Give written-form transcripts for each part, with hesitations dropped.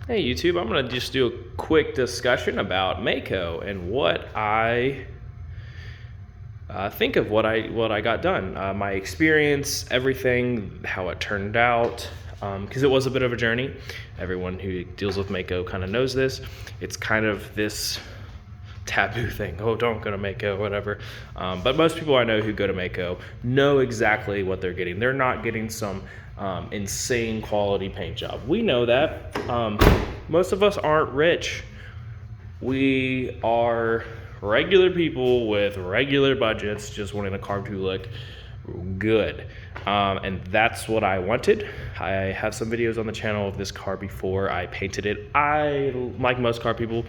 Hey YouTube, I'm going to just do a quick discussion about MAACO and what I think of what I got done. My experience, everything, how it turned out, because it was a bit of a journey. Everyone who deals with MAACO kind of knows this. It's kind of this taboo thing. Oh, don't go to MAACO, whatever. But most people I know who go to MAACO know exactly what they're getting. They're not getting some insane quality paint job. We know that. Most of us aren't rich. We are regular people with regular budgets just wanting a car to look good. And that's what I wanted. I have some videos on the channel of this car before I painted it. Like most car people,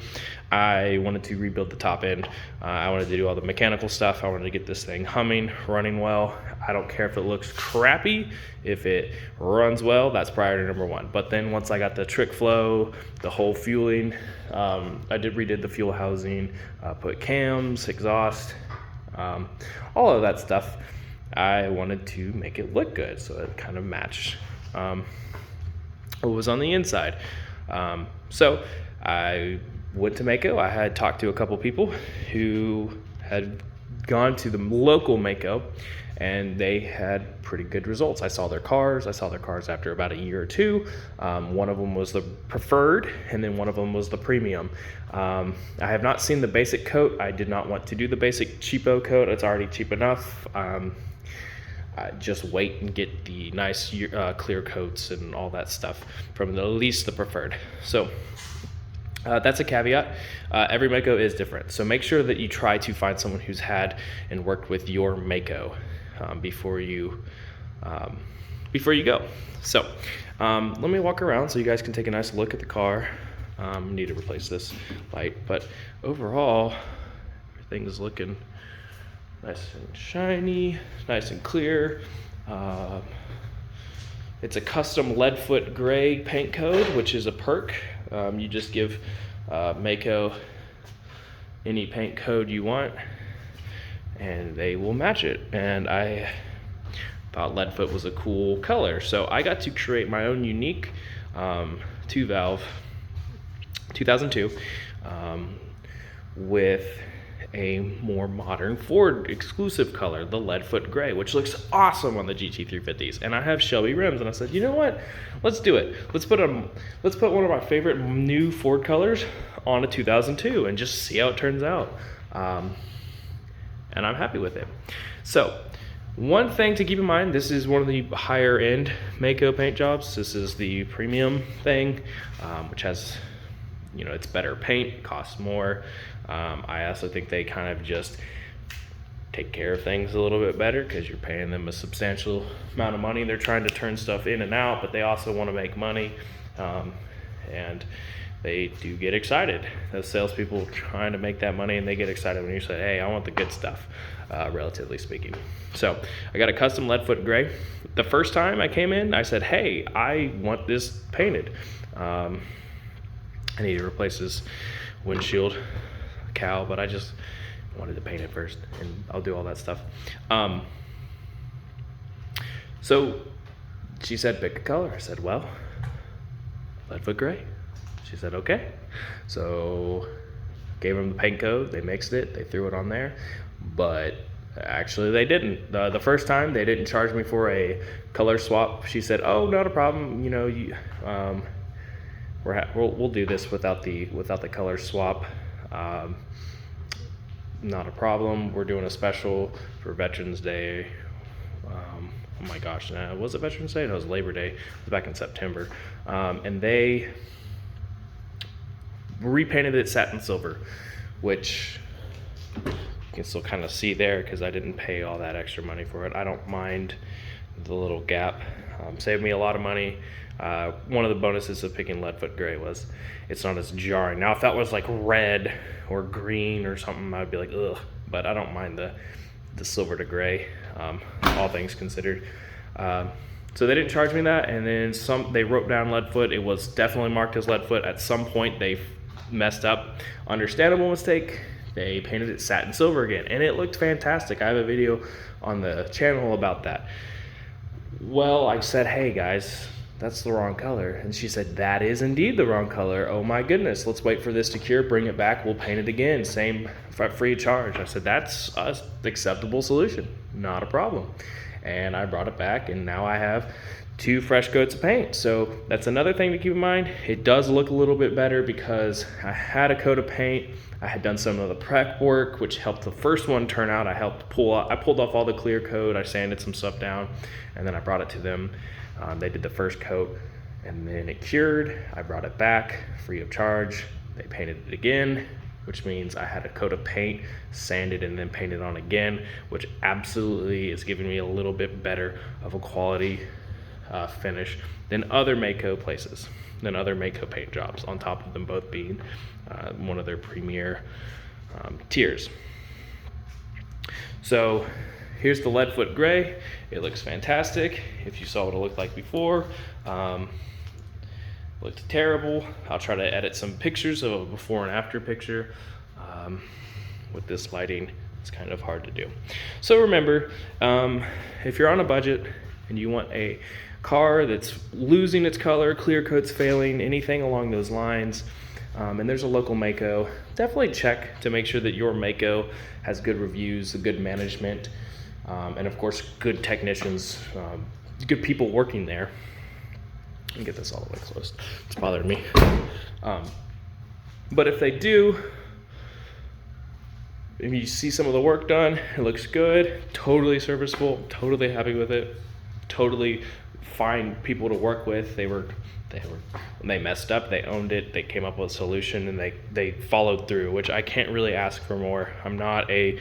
I wanted to rebuild the top end. I wanted to do all the mechanical stuff. I wanted to get this thing humming, running well. I don't care if it looks crappy. If it runs well, that's priority number one. But then once I got the trick flow, the whole fueling, redid the fuel housing, put cams, exhaust, all of that stuff. I wanted to make it look good, so it kind of matched what was on the inside. So I went to MAACO. I had talked to a couple people who had gone to the local MAACO, and they had pretty good results. I saw their cars. I saw their cars after about a year or two. One of them was the preferred, and then one of them was the premium. I have not seen the basic coat. I did not want to do the basic cheapo coat. It's already cheap enough. Just wait and get the nice clear coats and all that stuff from at least the preferred. So that's a caveat. Every MAACO is different, so make sure that you try to find someone who's had and worked with your MAACO before you go. So let me walk around so you guys can take a nice look at the car. Need to replace this light, but overall everything's looking nice and shiny, nice and clear. It's a custom leadfoot gray paint code, which is a perk. You just give MAACO any paint code you want, and they will match it. And I thought leadfoot was a cool color, so I got to create my own unique 2-valve 2002 with a more modern Ford exclusive color, the leadfoot gray, which looks awesome on the GT350s. And I have Shelby rims, and I said, you know what? Let's do it. Let's put one of my favorite new Ford colors on a 2002 and just see how it turns out. And I'm happy with it. So one thing to keep in mind, this is one of the higher end MAACO paint jobs. This is the premium thing, which has, you know, it's better paint, costs more. I also think they kind of just take care of things a little bit better because you're paying them a substantial amount of money. They're trying to turn stuff in and out, but they also want to make money. And they do get excited. Those salespeople trying to make that money, and they get excited when you say, hey, I want the good stuff, relatively speaking. So I got a custom leadfoot gray. The first time I came in, I said, hey, I want this painted. I need to replace this windshield cowl, but I just wanted to paint it first, and I'll do all that stuff. So she said, pick a color. I said, well, leadfoot gray. She said, okay. So gave them the paint code. They mixed it. They threw it on there, but actually they didn't. The first time they didn't charge me for a color swap. She said, oh, not a problem. You know, we'll do this without the color swap. Not a problem. We're doing a special for Veterans Day. Oh my gosh, was it Veterans Day? No, it was Labor Day. It was back in September. And they repainted it satin silver, which you can still kind of see there because I didn't pay all that extra money for it. I don't mind the little gap. Saved me a lot of money. One of the bonuses of picking leadfoot gray was it's not as jarring. Now if that was like red or green or something, I'd be like, ugh, but I don't mind the silver to gray, all things considered. So they didn't charge me that, and then they wrote down leadfoot. It was definitely marked as leadfoot. At some point they messed up, understandable mistake. They painted it satin silver again, and it looked fantastic. I have a video on the channel about that. Well, I said, hey guys, that's the wrong color. And she said, that is indeed the wrong color. Oh my goodness, let's wait for this to cure, bring it back, we'll paint it again, same, free of charge. I said, that's an acceptable solution, not a problem. And I brought it back, and now I have 2 fresh coats of paint. So that's another thing to keep in mind. It does look a little bit better because I had a coat of paint. I had done some of the prep work, which helped the first one turn out. I pulled off all the clear coat. I sanded some stuff down, and then I brought it to them. They did the first coat, and then it cured. I brought it back free of charge. They painted it again, which means I had a coat of paint, sanded, and then painted on again, which absolutely is giving me a little bit better of a quality finish than other MAACO places, than other MAACO paint jobs, on top of them both being one of their premier tiers. So here's the Leadfoot Gray. It looks fantastic. If you saw what it looked like before, looked terrible. I'll try to edit some pictures of a before and after picture. With this lighting, it's kind of hard to do. So remember, if you're on a budget and you want a car that's losing its color, clear coat's failing, anything along those lines, and there's a local MAACO, definitely check to make sure that your MAACO has good reviews, good management, and of course good technicians, good people working there. Let me get this all the way closed, it's bothering me. But if they do, if you see some of the work done, it looks good, totally serviceable, totally happy with it, totally fine people to work with. When they messed up, they owned it, they came up with a solution, and they followed through, which I can't really ask for more. I'm not a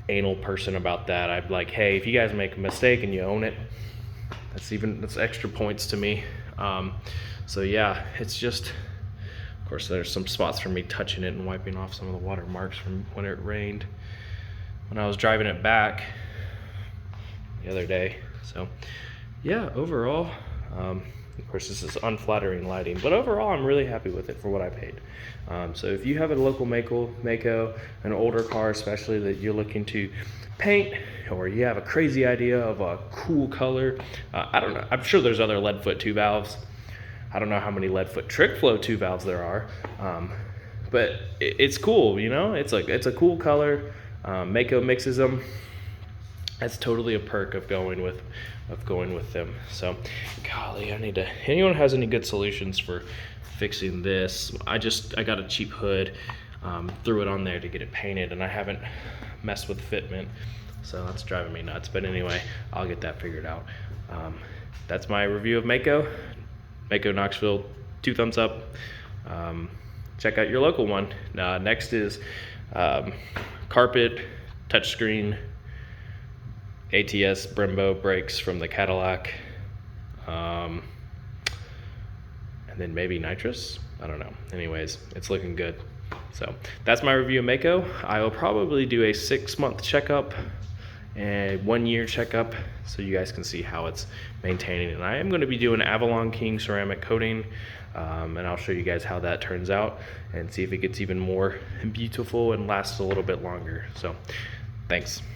anal person about that. I'm like, hey, if you guys make a mistake and you own it, that's extra points to me. So yeah, it's just, of course, there's some spots for me touching it and wiping off some of the water marks from when it rained when I was driving it back the other day. So yeah, overall, of course this is unflattering lighting, but overall I'm really happy with it for what I paid. So if you have a local MAACO, an older car especially that you're looking to paint, or you have a crazy idea of a cool color, I don't know, I'm sure there's other Leadfoot 2 valves. I don't know how many Leadfoot trick flow 2 valves there are, but it's cool, you know, it's a cool color. MAACO mixes them. That's totally a perk of going with them. So golly, anyone has any good solutions for fixing this? I got a cheap hood, threw it on there to get it painted, and I haven't messed with fitment, so that's driving me nuts. But anyway, I'll get that figured out. That's my review of MAACO Knoxville, 2 thumbs up. Check out your local one. Next is carpet, touchscreen, ATS Brembo brakes from the Cadillac, and then maybe nitrous, I don't know. Anyways, it's looking good. So that's my review of MAACO. I will probably do a 6-month checkup and 1-year checkup so you guys can see how it's maintaining. And I am going to be doing Avalon King ceramic coating, and I'll show you guys how that turns out and see if it gets even more beautiful and lasts a little bit longer. So thanks.